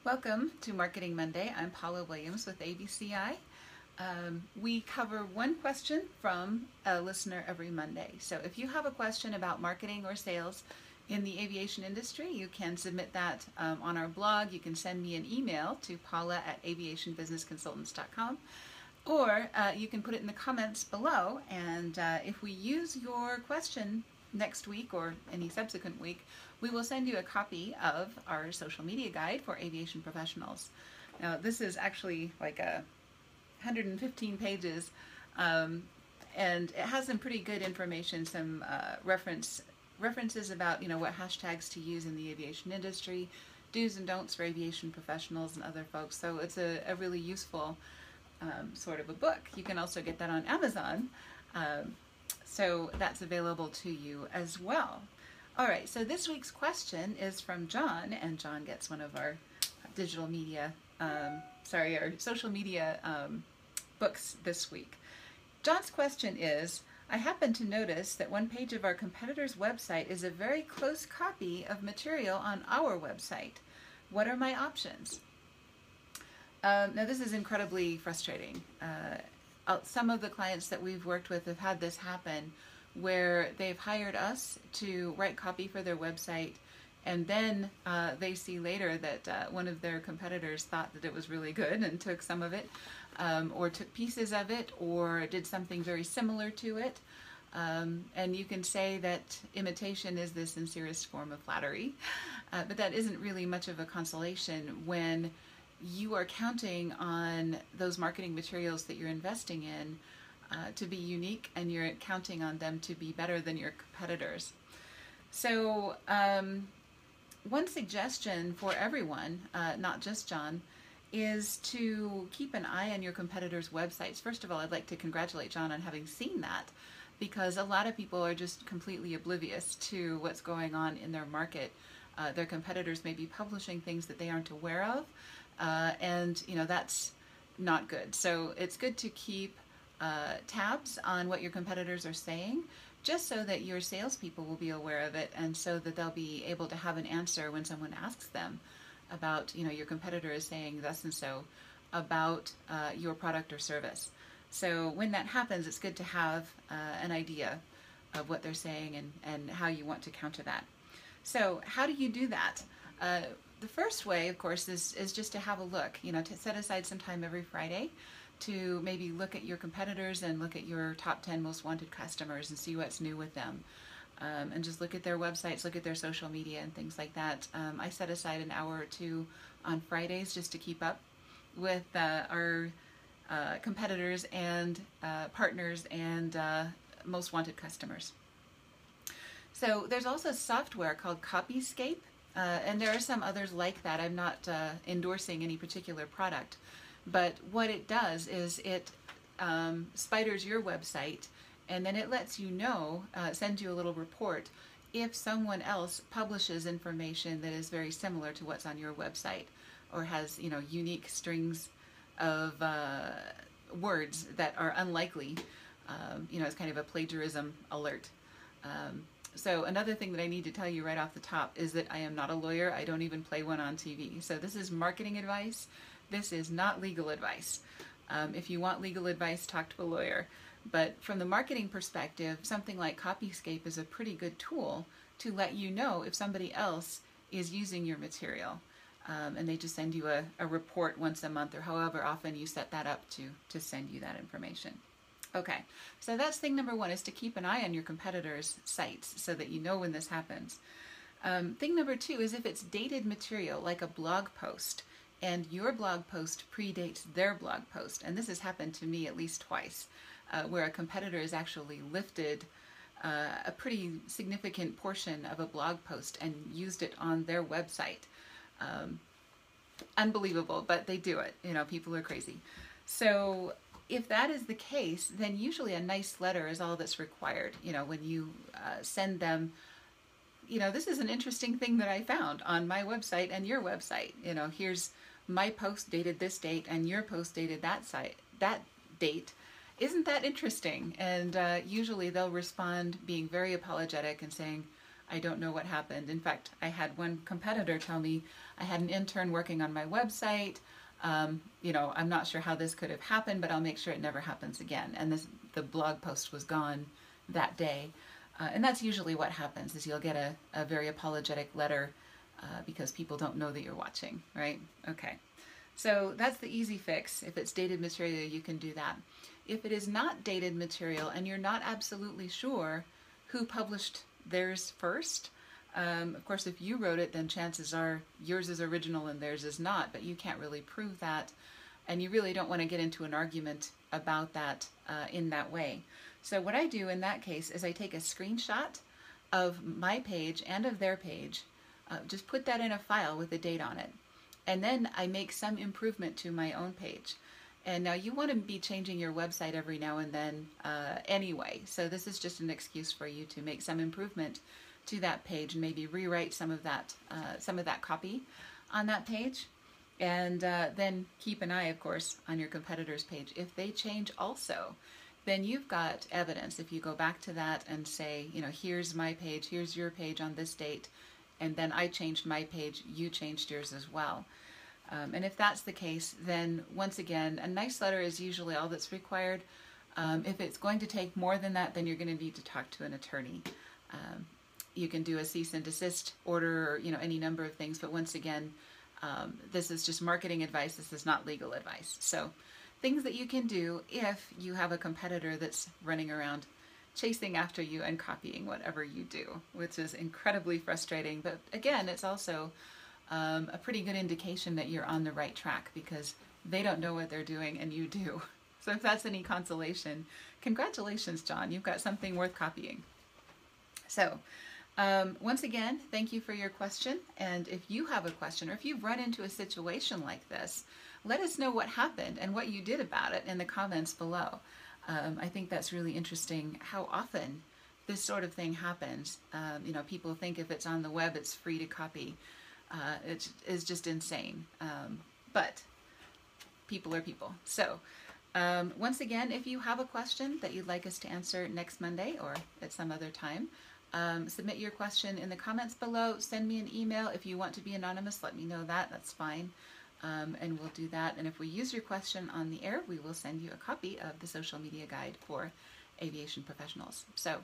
Welcome to Marketing Monday. I'm Paula Williams with ABCI. We cover one question from a listener every Monday. So if you have a question about marketing or sales in the aviation industry, you can submit that on our blog. You can send me an email to paula@aviationbusinessconsultants.com, or you can put it in the comments below, and if we use your question next week or any subsequent week, we will send you a copy of our social media guide for aviation professionals. Now, this is actually like 115 pages, and it has some pretty good information, some references about what hashtags to use in the aviation industry, do's and don'ts for aviation professionals and other folks. So it's a really useful sort of a book. You can also get that on Amazon. So that's available to you as well. All right, so this week's question is from John, and John gets one of our digital media, our social media books this week. John's question is, I happen to notice that one page of our competitor's website is a very close copy of material on our website. What are my options? Now, this is incredibly frustrating. Some of the clients that we've worked with have had this happen, where they've hired us to write copy for their website, and then they see later that one of their competitors thought that it was really good and took some of it, or took pieces of it, or did something very similar to it. And you can say that imitation is the sincerest form of flattery, but that isn't really much of a consolation when you are counting on those marketing materials that you're investing in to be unique, and you're counting on them to be better than your competitors. So one suggestion for everyone, not just John, is to keep an eye on your competitors' websites. First of all, I'd like to congratulate John on having seen that, because a lot of people are just completely oblivious to what's going on in their market. Their competitors may be publishing things that they aren't aware of, and that's not good. So it's good to keep tabs on what your competitors are saying, just so that your salespeople will be aware of it, and so that they'll be able to have an answer when someone asks them about, your competitor is saying thus and so about your product or service. So when that happens, it's good to have an idea of what they're saying and how you want to counter that. So how do you do that? The first way, of course, is just to have a look, to set aside some time every Friday to maybe look at your competitors and look at your top 10 most wanted customers and see what's new with them. And just look at their websites, look at their social media and things like that. I set aside an hour or two on Fridays just to keep up with our competitors and partners and most wanted customers. So there's also software called copyscape, and there are some others like that. I'm not endorsing any particular product, but what it does is it spiders your website, and then it lets you know, sends you a little report if someone else publishes information that is very similar to what's on your website, or has unique strings of words that are unlikely. It's kind of a plagiarism alert. So another thing that I need to tell you right off the top is that I am not a lawyer. I don't even play one on TV. So this is marketing advice. This is not legal advice. If you want legal advice, talk to a lawyer. But from the marketing perspective, something like copyscape is a pretty good tool to let you know if somebody else is using your material. And they just send you a report once a month, or however often you set that up to send you that information. Okay, so that's thing number one, is to keep an eye on your competitors' sites so that you know when this happens. Thing number two is if it's dated material, like a blog post, and your blog post predates their blog post. And this has happened to me at least twice, where a competitor has actually lifted a pretty significant portion of a blog post and used it on their website. Unbelievable, but they do it. People are crazy. So if that is the case, then usually a nice letter is all that's required. When you send them, this is an interesting thing that I found on my website and your website. Here's my post dated this date and your post dated that date. Isn't that interesting? And usually they'll respond being very apologetic and saying, I don't know what happened. In fact, I had one competitor tell me, I had an intern working on my website. I'm not sure how this could have happened, but I'll make sure it never happens again. And the blog post was gone that day. And that's usually what happens, is you'll get a very apologetic letter because people don't know that you're watching, right? Okay. So that's the easy fix. If it's dated material, you can do that. If it is not dated material and you're not absolutely sure who published theirs first, of course, if you wrote it, then chances are yours is original and theirs is not, but you can't really prove that, and you really don't want to get into an argument about that in that way. So what I do in that case is I take a screenshot of my page and of their page, just put that in a file with a date on it, and then I make some improvement to my own page. And now you want to be changing your website every now and then anyway, so this is just an excuse for you to make some improvement to that page and maybe rewrite some of that copy on that page. And then keep an eye, of course, on your competitor's page. If they change also, then you've got evidence. If you go back to that and say, here's my page, here's your page on this date, and then I changed my page, you changed yours as well. And if that's the case, then once again, a nice letter is usually all that's required. If it's going to take more than that, then you're going to need to talk to an attorney. You can do a cease and desist order, or any number of things. But once again, this is just marketing advice. This is not legal advice. So things that you can do if you have a competitor that's running around chasing after you and copying whatever you do, which is incredibly frustrating. But again, it's also a pretty good indication that you're on the right track, because they don't know what they're doing and you do. So if that's any consolation, congratulations, John. You've got something worth copying. So once again, thank you for your question. And if you have a question, or if you've run into a situation like this, let us know what happened and what you did about it in the comments below. I think that's really interesting how often this sort of thing happens. People think if it's on the web, it's free to copy. It is just insane. But people are people. So once again, if you have a question that you'd like us to answer next Monday or at some other time, submit your question in the comments below. Send me an email. If you want to be anonymous, let me know that. That's fine. And we'll do that. And if we use your question on the air, we will send you a copy of the social media guide for aviation professionals. So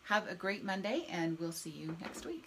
have a great Monday, and we'll see you next week.